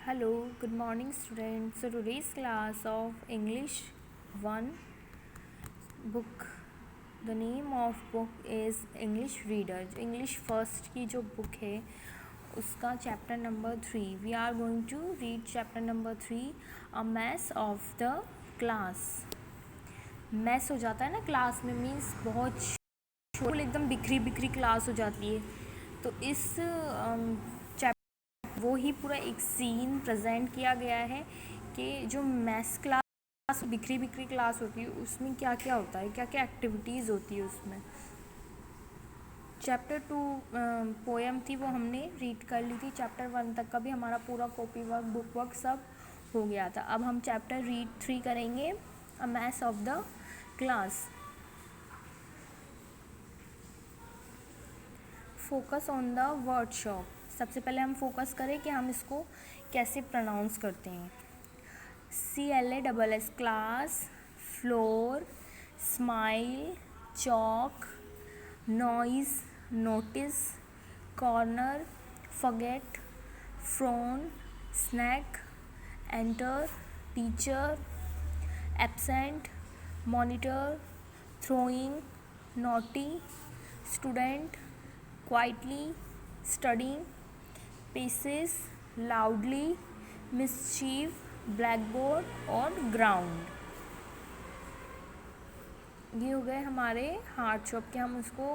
Hello, good morning students. So today's class of English 1 book. The name of book is English Reader. English First की जो book है उसका chapter number 3. We are going to read chapter number 3, A Mess of the Class. Mess हो जाता है ना class में, means बहुत शोर, एकदम बिखरी बिखरी क्लास हो जाती है. तो इस वो ही पूरा एक सीन प्रेजेंट किया गया है कि जो मैथ्स क्लास बिखरी बिखरी क्लास होती है उसमें क्या क्या होता है, क्या क्या एक्टिविटीज़ होती है उसमें. चैप्टर 2 पोएम थी, वो हमने रीड कर ली थी. चैप्टर 1 तक का भी हमारा पूरा कॉपी वर्क बुक वर्क सब हो गया था. अब हम चैप्टर रीड 3 करेंगे, a mess of the class. Focus on the word shop. सबसे पहले हम फोकस करें कि हम इसको कैसे प्रोनाउंस करते हैं. CLASS class, floor, smile, chalk, noise, notice, corner, forget, frown, snack, enter, teacher, absent, monitor, throwing, naughty, student, quietly, studying, paces, loudly, mischief, blackboard और ground. ये हो गए हमारे हार्ड शॉप के. हम उसको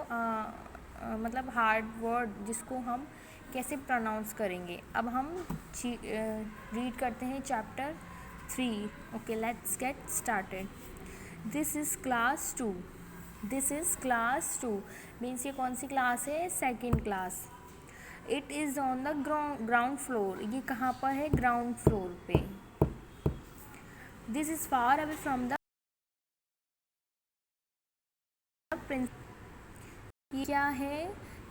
मतलब हार्ड वर्ड जिसको हम कैसे प्रोनाउंस करेंगे. अब हम रीड करते हैं chapter 3. Okay, let's get started. This is class 2. This is class 2 means ये कौन सी क्लास है? Second class. It is on the ground floor. ये कहाँ पर है? ग्राउंड फ्लोर पे. This is far away from the ये क्या है?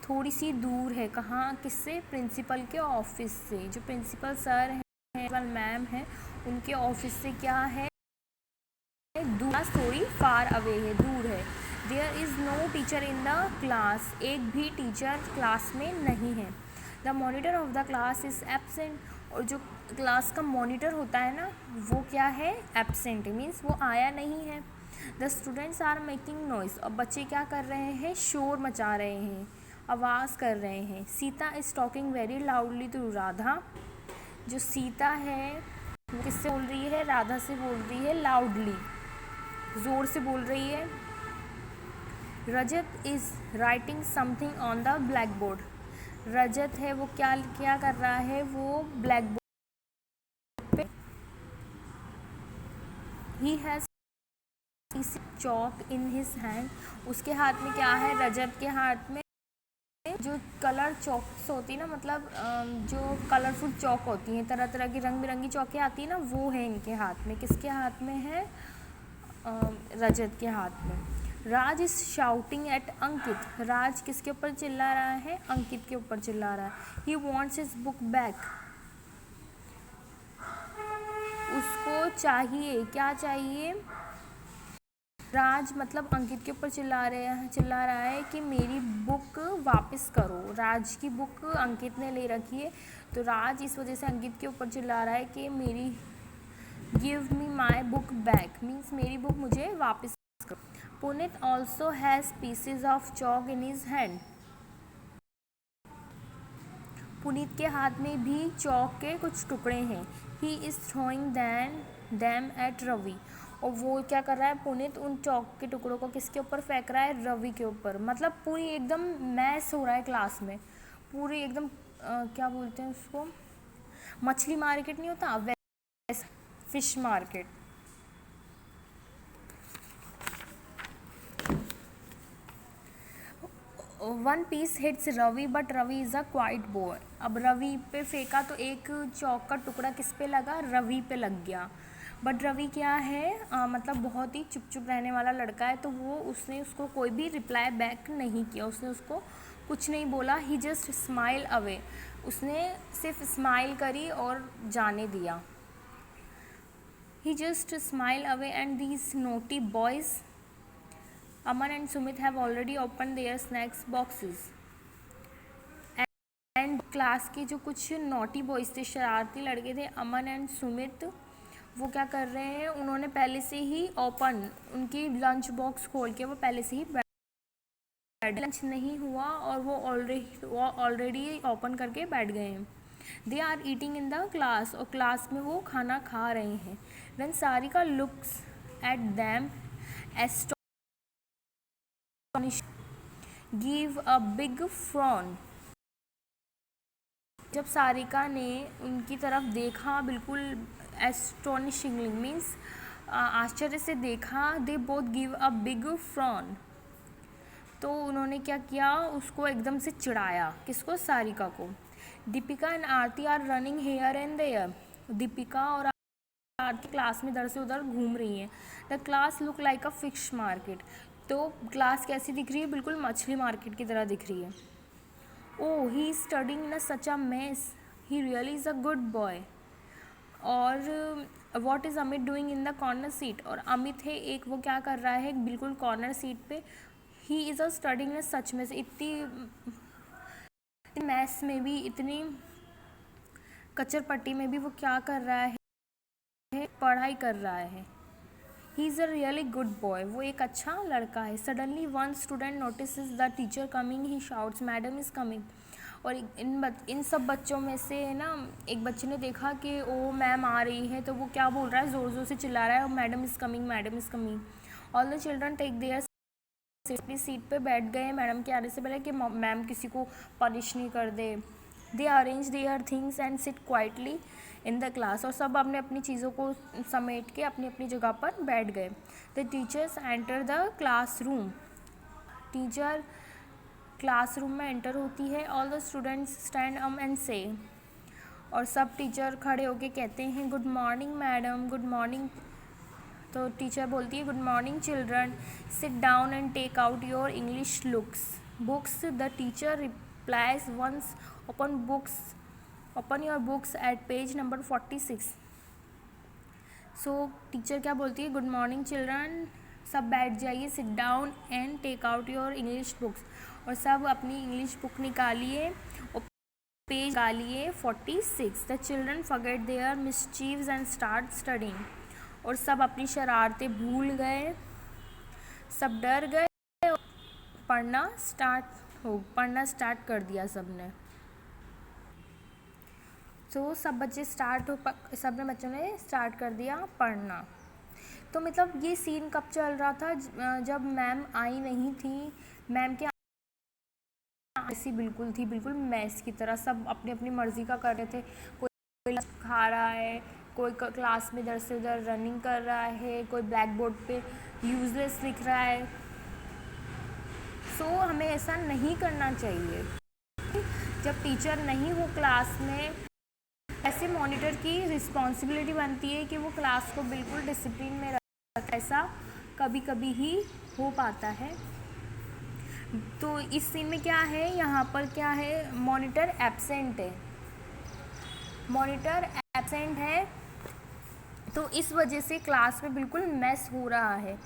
थोड़ी सी दूर है. कहाँ? किससे? प्रिंसिपल के ऑफिस से. जो प्रिंसिपल सर हैं, प्रिंसिपल मैम हैं, उनके ऑफिस से क्या है? दूर. थोड़ी फार अवे है, दूर है. There is no teacher in the class. एक भी टीचर क्लास में नहीं है. The monitor of the class is absent. और जो क्लास का मॉनिटर होता है ना, वो क्या है? एब्सेंट. मीन्स वो आया नहीं है. The students are making noise. और बच्चे क्या कर रहे हैं? शोर मचा रहे हैं, आवाज़ कर रहे हैं. Sita is talking very loudly to Radha. जो सीता है वो किससे बोल रही है? राधा से बोल रही है लाउडली, ज़ोर से बोल रही है. Rajat is writing something on the blackboard. Rajat है वो क्या क्या कर रहा है? वो ब्लैक बोर्ड पे. He has chalk in his hand. उसके हाथ में क्या है? रजत के हाथ में जो कलर चॉक्स होती है ना, मतलब जो कलरफुल चॉक होती हैं, तरह तरह की रंग बिरंगी चौकें आती हैं ना, वो है इनके हाथ में. किसके हाथ में है? रजत के हाथ में. राज इज शाउटिंग एट अंकित. राज किसके ऊपर चिल्ला रहा है? अंकित के ऊपर चिल्ला रहा है. He wants his book back. उसको चाहिए, क्या चाहिए? राज मतलब अंकित के ऊपर चिल्ला रहा है कि मेरी बुक वापस करो. राज की बुक अंकित ने ले रखी है, तो राज इस वजह से अंकित के ऊपर चिल्ला रहा है कि Mary give me my book back. Means मेरी बुक मुझे वापस करो. Puneet also has pieces of chalk in his hand. Puneet के हाथ में भी चौक के कुछ टुकड़े हैं. He is throwing them at Ravi. और वो क्या कर रहा है? पुनीत उन चौक के टुकड़ों को किसके ऊपर फेंक रहा है? रवि के ऊपर. मतलब पूरी एकदम मैस हो रहा है क्लास में. पूरी एकदम क्या बोलते हैं उसको? मछली मार्केट नहीं होता वैसे, fish market. One piece hits Ravi but Ravi is a quiet boy. अब रवि पे फेंका तो एक चौक का टुकड़ा किस पे लगा? रवि पे लग गया. बट रवि क्या है? मतलब बहुत ही चुप चुप रहने वाला लड़का है, तो वो उसने उसको कोई भी रिप्लाई बैक नहीं किया. उसने उसको कुछ नहीं बोला. He just smile away. उसने सिर्फ स्माइल करी और जाने दिया. He just smile away and these naughty boys Aman and Sumit have already opened their snacks boxes. And class के जो कुछ नॉटी बॉयज़ थे, शरारती लड़के थे, अमन एंड सुमित, वो क्या कर रहे हैं, उन्होंने पहले से ही उनकी लंच बॉक्स खोल के वो पहले से ही लंच नहीं हुआ और वो ऑलरेडी ओपन करके बैठ गए हैं। They are eating in the class, और क्लास में वो खाना खा रहे हैं। When Sarika looks at them astonish give a big frown. जब सारिका ने उनकी तरफ देखा, बिल्कुल एस्टोनिशिंगली मीन्स आश्चर्य से देखा, they both give a big frown, तो उन्होंने क्या किया, उसको एकदम से चिढ़ाया। किसको? सारिका को। Deepika and Aarti are running here and there. Deepika और आरती क्लास में इधर से उधर घूम रही हैं। The class look like a fish market. तो क्लास कैसी दिख रही है? बिल्कुल मछली मार्केट की तरह दिख रही है। Oh, he is studying in such a mess, he really is a good boy. और what is Amit doing in the corner seat. और अमित है एक, वो क्या कर रहा है बिल्कुल कॉर्नर सीट पे। He is a studying in सच में, इतनी मैथ्स में भी, इतनी कचरपट्टी में भी वो क्या कर रहा है? पढ़ाई कर रहा है। He is a really good boy, वो एक अच्छा लड़का है। Suddenly one student notice the teacher coming, he shouts madam is coming. और इन सब बच्चों में से ना एक बच्चे ने देखा कि ओ मैम आ रही है, तो वो क्या बोल रहा है, ज़ोर ज़ोर से चिल्ला रहा है, madam is coming, madam is coming. All the children take their अपनी सीट पे बैठ गए मैडम के आने से पहले कि मैम किसी को पनिश नहीं कर दे। They arrange their things and sit quietly in the class. और सब अपने अपनी चीज़ों को समेट के अपनी अपनी जगह पर बैठ गए। The teachers enter the classroom. Teacher classroom में एंटर होती है। All the students stand and say. और सब टीचर खड़े होके कहते हैं good morning madam, good morning. तो टीचर बोलती है good morning children, sit down and take out your English books. The teacher replies once, open your books at page number 46। So teacher क्या बोलती है, गुड मॉर्निंग चिल्ड्रन, सब बैठ जाइए, seat down and take out your English books. और सब अपनी English book निकालिए और पेज निकालिए 46। द चिल्ड्रन फॉरगेट देयर मिसचीव्स एंड स्टार्ट स्टडिंग। और सब अपनी शरारतें भूल गए, सब डर गए, पढ़ना स्टार्ट कर दिया सबने। तो सब बच्चों ने स्टार्ट कर दिया पढ़ना। तो मतलब ये सीन कब चल रहा था? जब मैम आई नहीं थी। मैम के ऐसी बिल्कुल थी, बिल्कुल मैस की तरह, सब अपनी अपनी मर्जी का कर रहे थे। कोई खा रहा है, कोई क्लास में इधर से उधर रनिंग कर रहा है, कोई ब्लैक बोर्ड पे यूजलेस लिख रहा है। सो हमें ऐसा नहीं करना चाहिए। जब टीचर नहीं हो क्लास में, ऐसे मॉनिटर की रिस्पॉन्सिबिलिटी बनती है कि वो क्लास को बिल्कुल डिसिप्लिन में रखे। ऐसा कभी कभी ही हो पाता है। तो इस सीन में क्या है, यहाँ पर क्या है, मॉनिटर एब्सेंट है। तो इस वजह से क्लास में बिल्कुल मैस हो रहा है।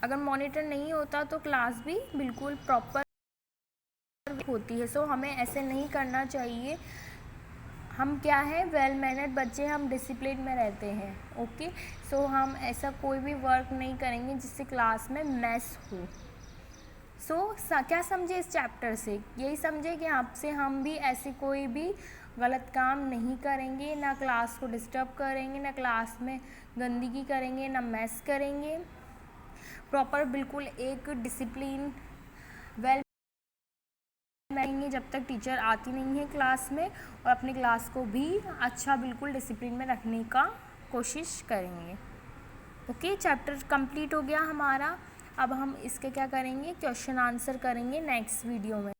अगर मॉनिटर नहीं होता तो क्लास भी बिल्कुल प्रॉपर होती है। सो हमें ऐसे नहीं करना चाहिए। हम क्या है, वेल मैनर्ड बच्चे, हम डिसिप्लिन में रहते हैं। ओके, सो हम ऐसा कोई भी वर्क नहीं करेंगे जिससे क्लास में मैस हो। क्या समझे इस चैप्टर से? यही समझे कि आपसे हम भी ऐसे कोई भी गलत काम नहीं करेंगे, ना क्लास को डिस्टर्ब करेंगे, ना क्लास में गंदगी करेंगे, ना मैस करेंगे। प्रॉपर बिल्कुल एक डिसिप्लिन वेल रहेंगे जब तक टीचर आती नहीं है क्लास में, और अपनी क्लास को भी अच्छा बिल्कुल डिसिप्लिन में रखने का कोशिश करेंगे। ओके, चैप्टर कंप्लीट हो गया हमारा। अब हम इसके क्या करेंगे, क्वेश्चन आंसर करेंगे नेक्स्ट वीडियो में।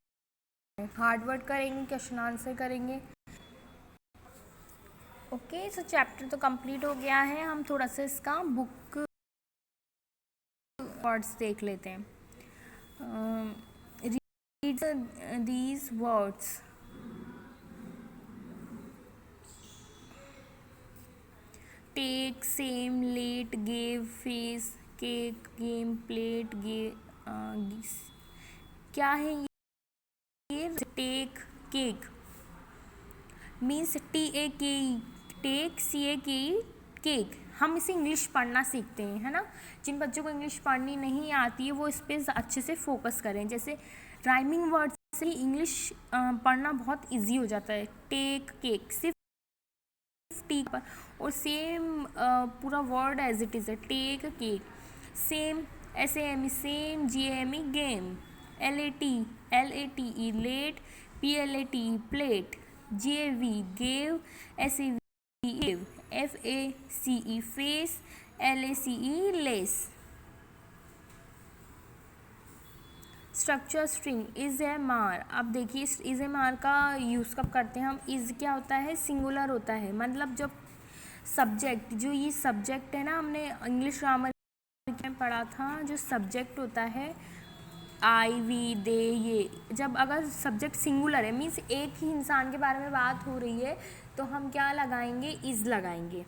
हार्ड वर्क करेंगे, क्वेश्चन आंसर करेंगे। ओके, सो चैप्टर तो कंप्लीट हो गया है। हम थोड़ा सा इसका बुक वर्ड्स देख लेते हैं। Read these words. Take, same, late, gave, face, cake, game, plate, क्या है ये? Take, cake, means TAKE, take, CAKE, cake. हम इसे इंग्लिश पढ़ना सीखते हैं, है ना। जिन बच्चों को इंग्लिश पढ़नी नहीं आती है वो इस पर अच्छे से फोकस करें। जैसे राइमिंग वर्ड से इंग्लिश पढ़ना बहुत इजी हो जाता है। टेक, केक, सिर्फ टी पर, और सेम पूरा वर्ड एज इट इज़ है, take, cake. Same, SAME, same, GAME, game, LATE, late, PLATE, plate, GAV, gave, SAV, gave, FACE, face, LACE, lace. Structure string is a मार। अब देखिए is a मार का use कब करते हैं हम। इज़ क्या होता है, सिंगुलर होता है। मतलब जब सब्जेक्ट, जो ये सब्जेक्ट है ना, हमने इंग्लिश ग्रामर में पढ़ा था, जो सब्जेक्ट होता है आई, वी, दे, ये, जब अगर सब्जेक्ट सिंगुलर है मीन्स एक ही इंसान के बारे में बात हो रही है, तो हम क्या लगाएंगे, इज़ लगाएंगे।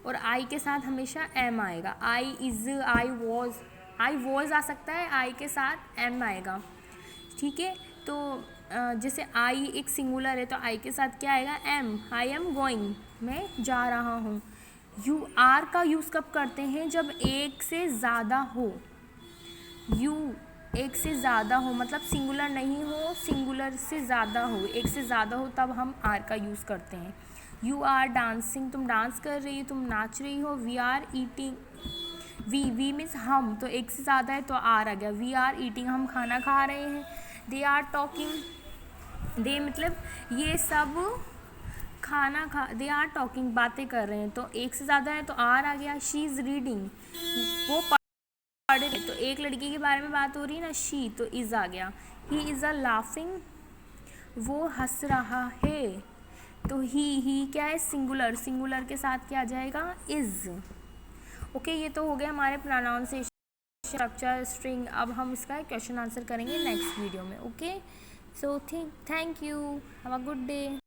और आई के साथ हमेशा एम आएगा। आई इज़, आई वॉज आ सकता है, आई के साथ एम आएगा, ठीक है। तो जैसे आई एक सिंगुलर है तो आई के साथ क्या आएगा, एम, आई एम गोइंग, मैं जा रहा हूँ। यू आर का यूज़ कब करते हैं, जब एक से ज़्यादा हो। यू एक से ज़्यादा हो, मतलब सिंगुलर नहीं हो, सिंगुलर से ज़्यादा हो, एक से ज़्यादा हो, तब हम आर का यूज़ करते हैं। यू आर डांसिंग, तुम डांस कर रही हो, तुम नाच रही हो। We are eating, we means हम, तो एक से ज़्यादा है तो आर आ गया। वी आर ईटिंग, हम खाना खा रहे हैं। दे आर टॉकिंग, दे मतलब ये सब खाना खा, दे आर टॉकिंग, बातें कर रहे हैं, तो एक से ज़्यादा है तो आर आ गया। शी इज़ रीडिंग, वो पढ़ रही, तो एक लड़की के बारे में बात हो रही है ना, शी, तो इज़ आ गया। ही इज़ अ लाफिंग, वो हंस रहा है, तो ही क्या है, सिंगुलर, सिंगुलर के साथ क्या आ जाएगा, इज़। ओके, ये तो हो गया हमारे प्रोनाउंसिएशन, स्ट्रक्चर, स्ट्रिंग। अब हम इसका क्वेश्चन आंसर करेंगे नेक्स्ट वीडियो में। Okay, so thank you, have a good day.